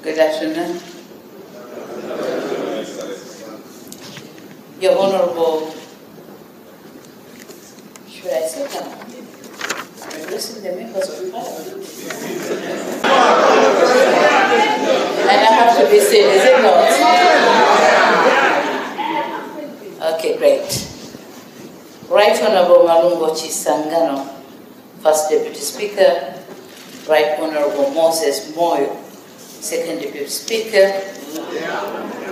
Good afternoon. Your Honorable, should I say that? Addressing the members of Parliament. And I have to be seen, is it not? Okay, great. Right Honorable Malungo Chisangano, First Deputy Speaker. Right Honorable Moses Moyo, Second Deputy Speaker.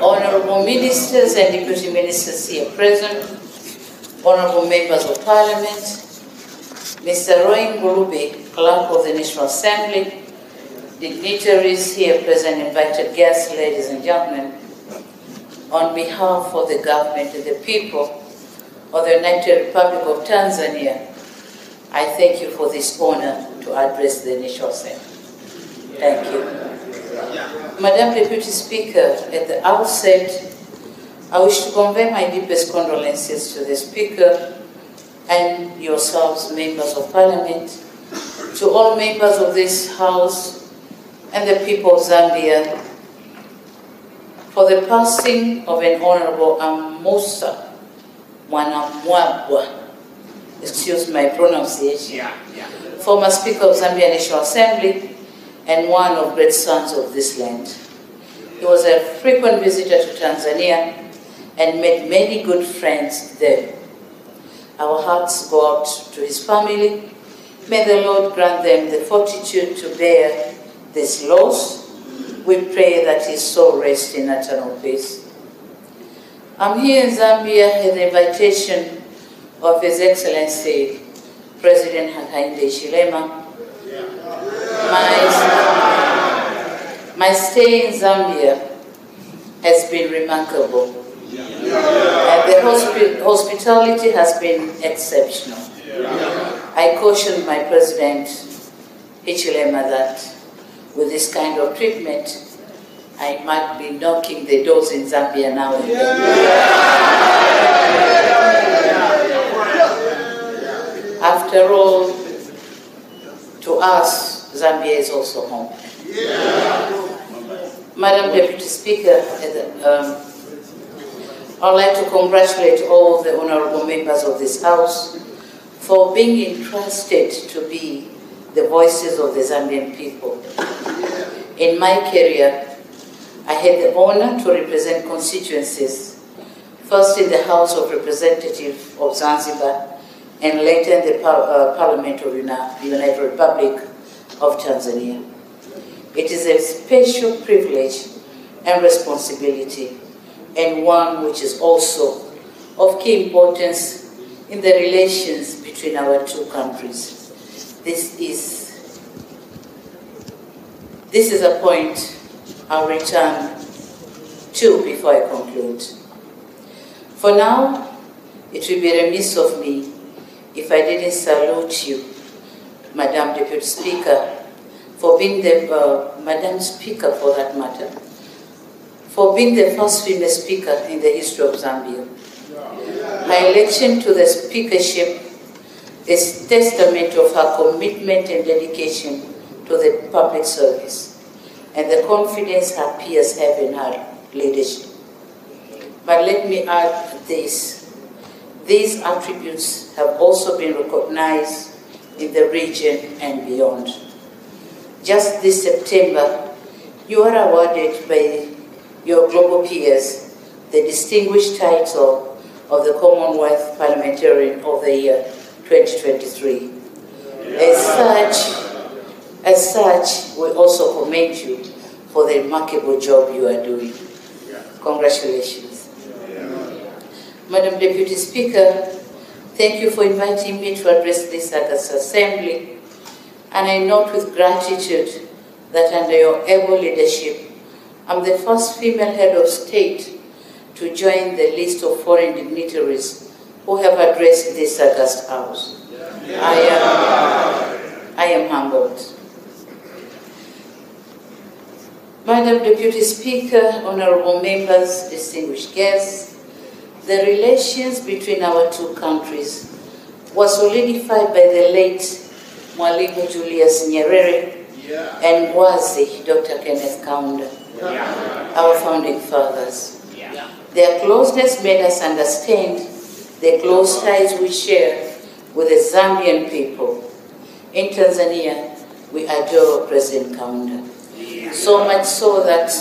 Honorable Ministers and Deputy Ministers here present. Honorable Members of Parliament. Mr. Roy Ngulube, Clerk of the National Assembly. Dignitaries here present, invited guests, ladies and gentlemen. On behalf of the government and the people of the United Republic of Tanzania, I thank you for this honor to address the National Assembly. Thank you. Madam Deputy Speaker, at the outset, I wish to convey my deepest condolences to the Speaker and yourselves, members of Parliament, to all members of this House and the people of Zambia, for the passing of an Honorable Amusa Mwanamwabwa, excuse my pronunciation, former Speaker of Zambia National Assembly and one of great sons of this land. He was a frequent visitor to Tanzania and made many good friends there. Our hearts go out to his family. May the Lord grant them the fortitude to bear this loss. We pray that his soul rest in eternal peace. I'm here in Zambia at the invitation of His Excellency President Hakainde Hichilema. My stay in Zambia has been remarkable. And the hospitality has been exceptional. I cautioned my President Hichilema that with this kind of treatment, I might be knocking the doors in Zambia now and then. After all, to us, Zambia is also home. Madam Deputy Speaker, I'd like to congratulate all the honorable members of this House for being entrusted to be the voices of the Zambian people. In my career, I had the honor to represent constituencies, first in the House of Representatives of Zanzibar, and later in the Parliament of the United Republic of Tanzania. It is a special privilege and responsibility, and one which is also of key importance in the relations between our two countries. This is a point I'll return to before I conclude. For now, it will be remiss of me if I didn't salute you, Madam Deputy Speaker, for being the, Madam Speaker for that matter, for being the first female speaker in the history of Zambia. Her election to the speakership is testament of her commitment and dedication to the public service and the confidence her peers have in her leadership. But let me add this. These attributes have also been recognized in the region and beyond. Just this September, you are awarded by your global peers the distinguished title of the Commonwealth Parliamentarian of the Year 2023. As such, we also commend you for the remarkable job you are doing. Congratulations. Madam Deputy Speaker, thank you for inviting me to address this August Assembly, and I note with gratitude that under your able leadership, I'm the first female head of state to join the list of foreign dignitaries who have addressed this August House. I am humbled. Madam Deputy Speaker, honorable members, distinguished guests, the relations between our two countries was solidified by the late Mwalimu Julius Nyerere and Wazi, Dr. Kenneth Kaunda, our founding fathers. Their closeness made us understand the close ties we share with the Zambian people. In Tanzania, we adore President Kaunda. So much so that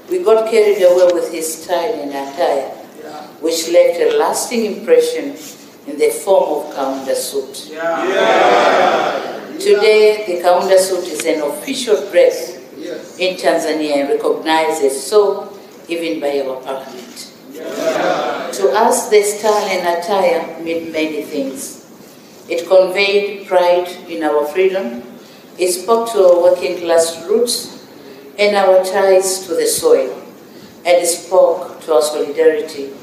we got carried away with his style and attire, which left a lasting impression in the form of Kaunda suit. Today, the Kaunda suit is an official dress in Tanzania and recognized as so even by our parliament. To us, the style and attire meant many things. It conveyed pride in our freedom, it spoke to our working class roots and our ties to the soil, and it spoke to our solidarity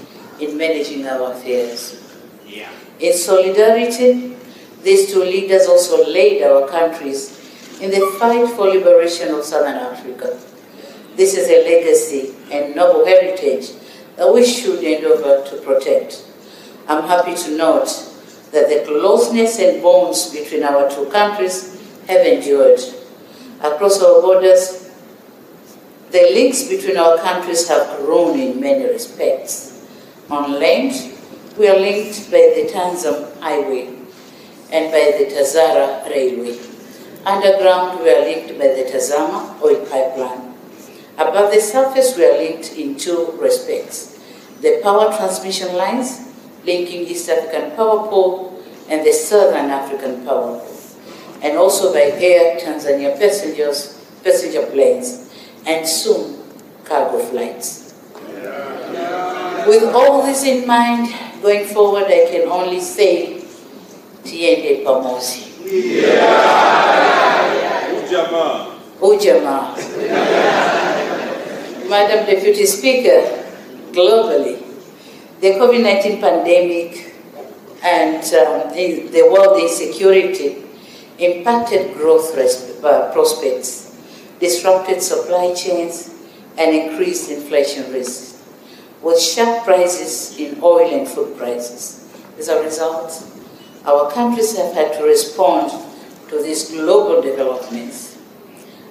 in managing our affairs. In solidarity, these two leaders also led our countries in the fight for liberation of Southern Africa. This is a legacy and noble heritage that we should endeavor to protect. I'm happy to note that the closeness and bonds between our two countries have endured. Across our borders, the links between our countries have grown in many respects. On land, we are linked by the Tanzam Highway and by the Tazara Railway. Underground, we are linked by the Tazama oil pipeline. Above the surface, we are linked in two respects: the power transmission lines linking East African Power Pool and the Southern African Power Pool, and also by air Tanzania passenger planes, and soon cargo flights. With all this in mind, going forward, I can only say, Tiende Pamosi. Ujamaa. Madam Deputy Speaker, globally, the COVID-19 pandemic and the world insecurity impacted growth prospects, disrupted supply chains, and increased inflation risks, with sharp rises in oil and food prices. As a result, our countries have had to respond to these global developments.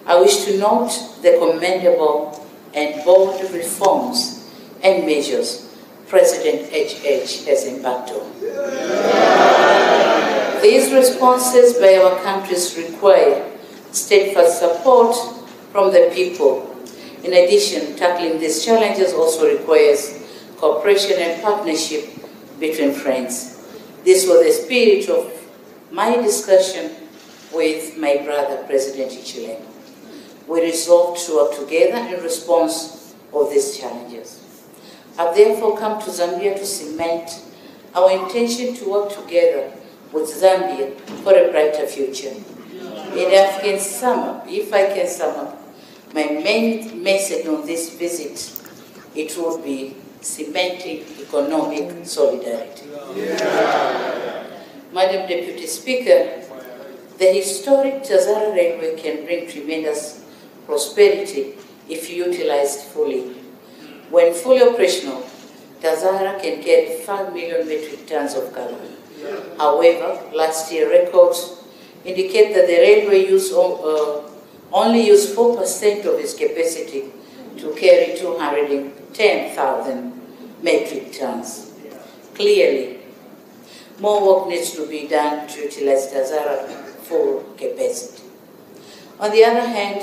I wish to note the commendable and bold reforms and measures President HH has embarked on. These responses by our countries require steadfast support from the people. In addition, tackling these challenges also requires cooperation and partnership between friends. This was the spirit of my discussion with my brother, President Ichilema. We resolved to work together in response of these challenges. I've therefore come to Zambia to cement our intention to work together with Zambia for a brighter future. If I can sum up, my main message on this visit, it would be cementing economic solidarity. Madam Deputy Speaker, the historic Tazara Railway can bring tremendous prosperity if utilized fully. When fully operational, Tazara can carry 5 million metric tons of cargo. However, last year records indicate that the railway only used 4% of its capacity to carry 210,000 metric tons. Clearly, more work needs to be done to utilize Tazara's full capacity. On the other hand,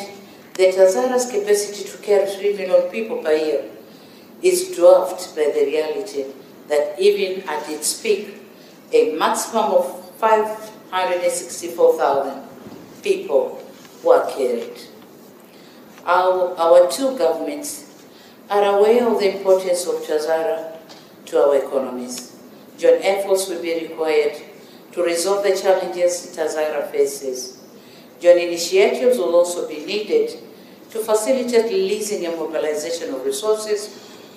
the Tazara's capacity to carry 3 million people per year is dwarfed by the reality that even at its peak, a maximum of 564,000 people were carried. Our two governments are aware of the importance of Tazara to our economies. Joint efforts will be required to resolve the challenges Tazara faces. Joint initiatives will also be needed to facilitate leasing and mobilization of resources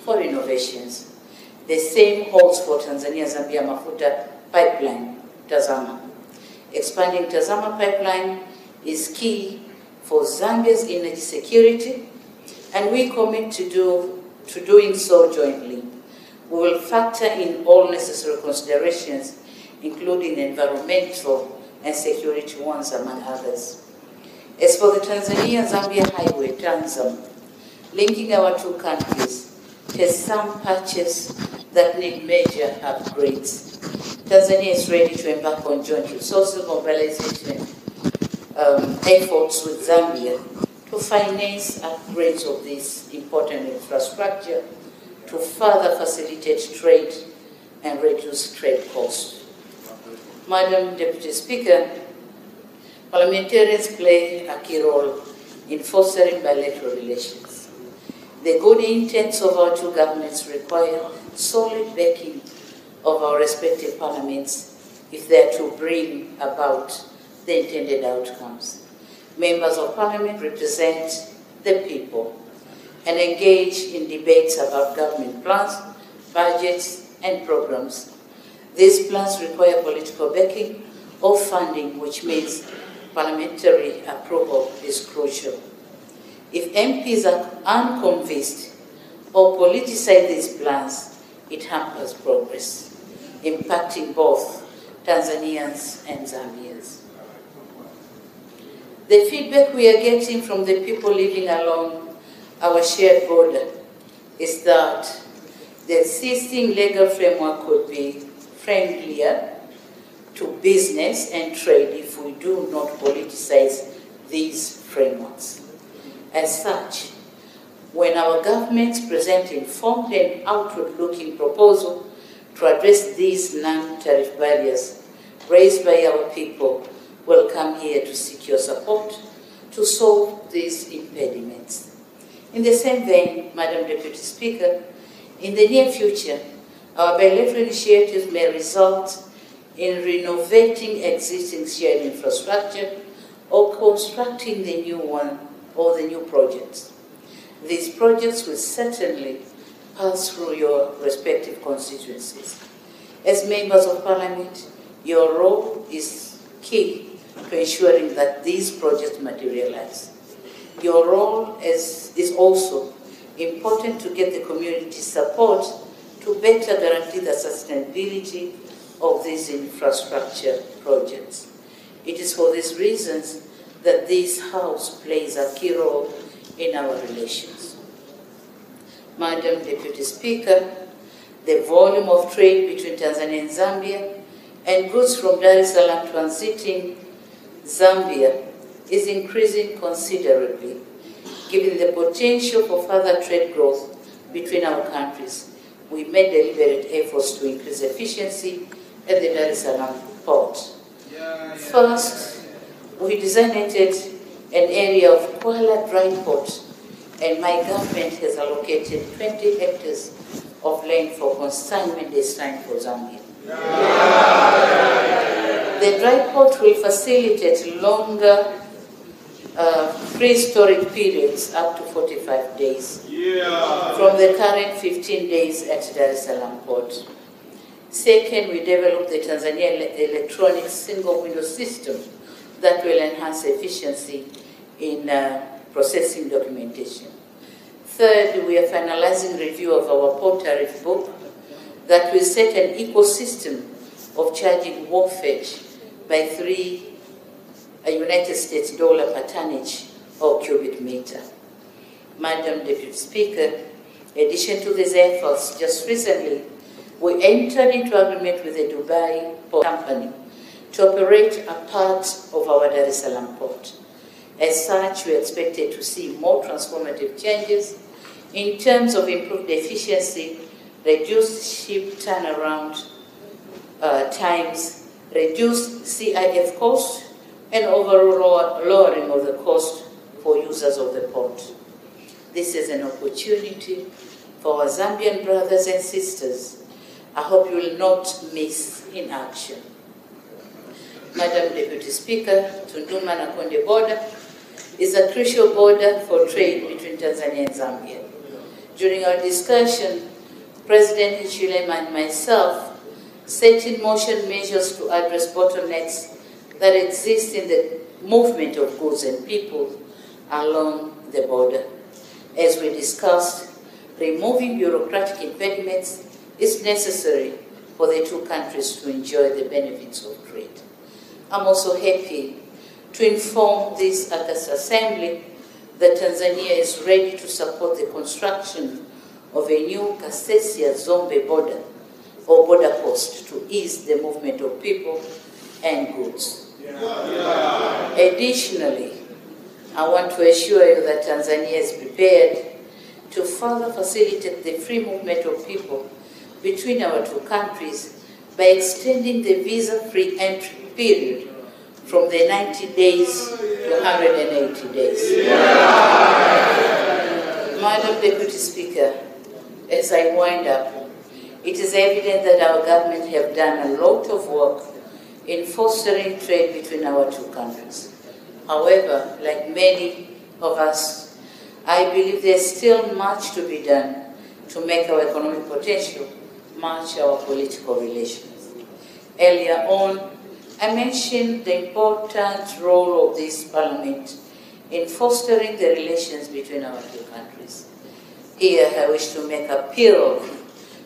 for innovations. The same holds for Tanzania-Zambia Mafuta pipeline, Tazama. Expanding Tazama pipeline is key for Zambia's energy security, and we commit to doing so jointly. We will factor in all necessary considerations, including environmental and security ones, among others. As for the Tanzania-Zambia highway, Tanzam, linking our two countries, has some patches that need major upgrades. Tanzania is ready to embark on joint resources mobilization efforts with Zambia to finance upgrades of this important infrastructure to further facilitate trade and reduce trade costs. Madam Deputy Speaker, parliamentarians play a key role in fostering bilateral relations. The good intents of our two governments require solid backing of our respective parliaments if they are to bring about the intended outcomes. Members of Parliament represent the people and engage in debates about government plans, budgets, and programs. These plans require political backing or funding, which means parliamentary approval is crucial. If MPs are unconvinced or politicize these plans, it hampers progress, impacting both Tanzanians and Zambians. The feedback we are getting from the people living along our shared border is that the existing legal framework could be friendlier to business and trade if we do not politicize these frameworks. As such, when our governments present informed and outward-looking proposals to address these non-tariff barriers raised by our people, we'll come here to seek your support to solve these impediments. In the same vein, Madam Deputy Speaker, in the near future, our bilateral initiatives may result in renovating existing shared infrastructure or constructing the new one or the new projects. These projects will certainly pass through your respective constituencies. As members of Parliament, your role is key to ensuring that these projects materialize. Your role is also important to get the community support to better guarantee the sustainability of these infrastructure projects. It is for these reasons that this House plays a key role in our relations. Madam Deputy Speaker, the volume of trade between Tanzania and Zambia and goods from Dar es Salaam transiting Zambia is increasing considerably, given the potential for further trade growth between our countries. We made deliberate efforts to increase efficiency at the Dar es Salaam port. First, we designated an area of Kuala dry port, and my government has allocated 20 hectares of land for consignment this time for Zambia. The dry port will facilitate longer pre-storage periods up to 45 days from the current 15 days at Dar es Salaam port. Second, we developed the Tanzania electronic single window system that will enhance efficiency in processing documentation. Third, we are finalizing review of our port tariff book that will set an ecosystem of charging wharfage by $3 United States per tonnage or cubic meter. Madam Deputy Speaker, in addition to these efforts, just recently, we entered into agreement with a Dubai port company to operate a part of our Dar es Salaam port. As such, we are expected to see more transformative changes in terms of improved efficiency, reduced ship turnaround times, reduced CIF costs, and overall lowering of the cost for users of the port. This is an opportunity for our Zambian brothers and sisters. I hope you will not miss in action. Madam Deputy Speaker, Tunduma-Nakonde border is a crucial border for trade between Tanzania and Zambia. During our discussion, President Hichilema and myself set in motion measures to address bottlenecks that exist in the movement of goods and people along the border. As we discussed, removing bureaucratic impediments is necessary for the two countries to enjoy the benefits of trade. I'm also happy to inform this August Assembly that Tanzania is ready to support the construction of a new Kasesia-Zombe border or border post to ease the movement of people and goods. Additionally, I want to assure you that Tanzania is prepared to further facilitate the free movement of people between our two countries by extending the visa-free entry period from the 90 days to 180 days. Madam Deputy Speaker, as I wind up, it is evident that our government have done a lot of work in fostering trade between our two countries. However, like many of us, I believe there's still much to be done to make our economic potential match our political relations. Earlier on, I mentioned the important role of this Parliament in fostering the relations between our two countries. Here, I wish to make appeal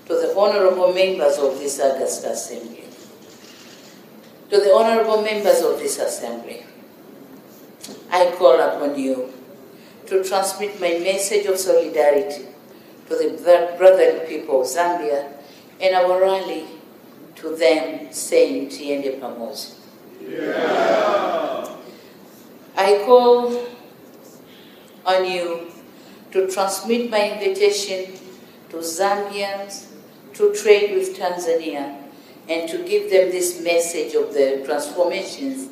to the honorable members of this August Assembly. To the honorable members of this Assembly, I call upon you to transmit my message of solidarity to the brotherly people of Zambia and our rally to them saying Tiende Pamoja. Yeah. I call on you to transmit my invitation to Zambians to trade with Tanzania and to give them this message of the transformations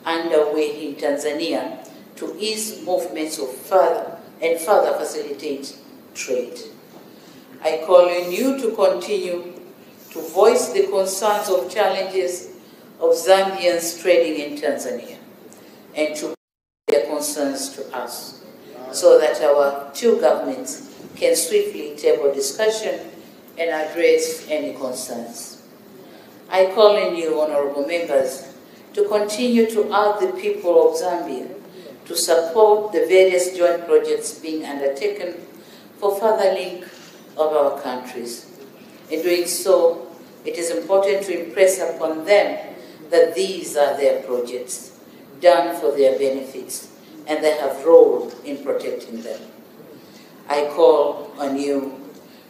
underway in Tanzania to ease movements of further facilitate trade. I call on you to continue to voice the concerns of challenges of Zambians trading in Tanzania and to bring their concerns to us so that our two governments can swiftly table discussion and address any concerns. I call on you, honorable members, to continue to urge the people of Zambia to support the various joint projects being undertaken for further link of our countries. In doing so, it is important to impress upon them that these are their projects, done for their benefits, and they have role in protecting them. I call on you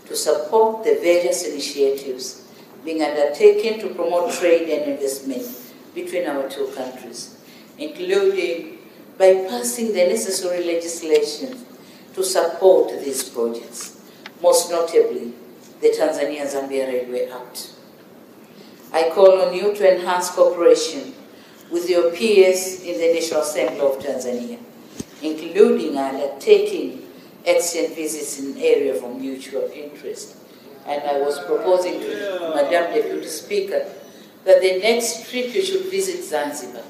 to support the various initiatives being undertaken to promote trade and investment between our two countries, including by passing the necessary legislation to support these projects, most notably the Tanzania-Zambia Railway Act. I call on you to enhance cooperation with your peers in the National Assembly of Tanzania, including undertaking exchange visits in areas of mutual interest. And I was proposing to Madam Deputy Speaker that the next trip you should visit Zanzibar,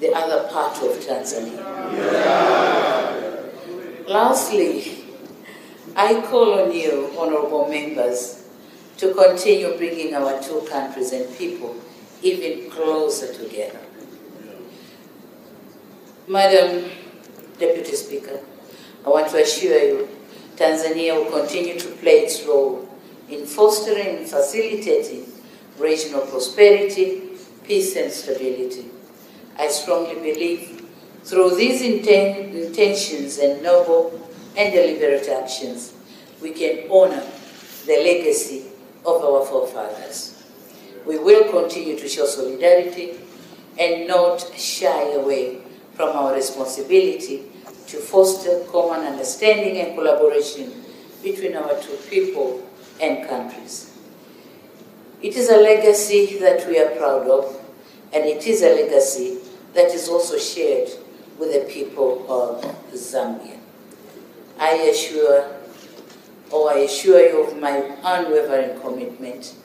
the other part of Tanzania. Yeah. Lastly, I call on you, honorable members, to continue bringing our two countries and people even closer together. Madam Deputy Speaker, I want to assure you Tanzania will continue to play its role in fostering and facilitating regional prosperity, peace and stability. I strongly believe through these intentions and noble and deliberate actions, we can honor the legacy of our forefathers. We will continue to show solidarity and not shy away from our responsibility to foster common understanding and collaboration between our two people and countries. It is a legacy that we are proud of, and it is a legacy that is also shared with the people of Zambia. I assure you of my unwavering commitment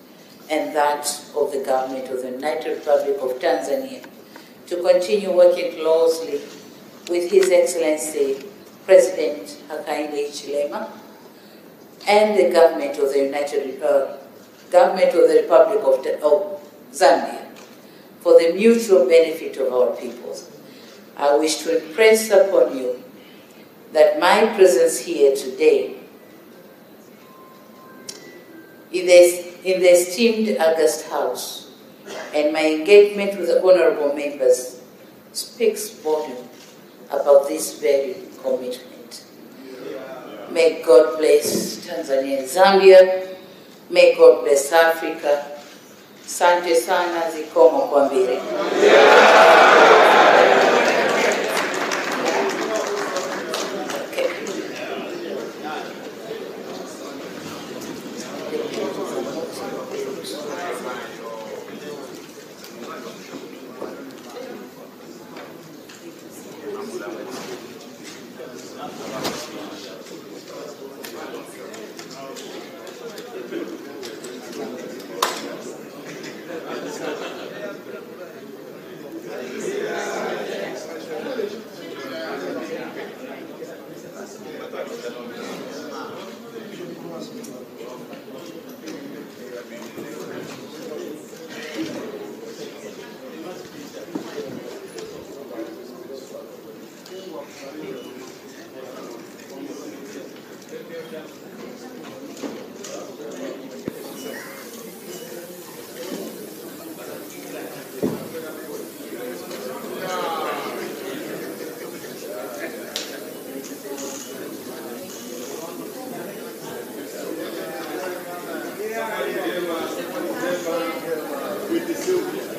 and that of the government of the United Republic of Tanzania to continue working closely with His Excellency President Hakainde Hichilema and the government of the Republic of Zambia for the mutual benefit of our peoples. I wish to impress upon you that my presence here today in the esteemed August House and my engagement with the honorable members speaks volume about this very commitment. May God bless Tanzania and Zambia. May God bless Africa. Asante sana, zikomo kwa mbele. With the silver.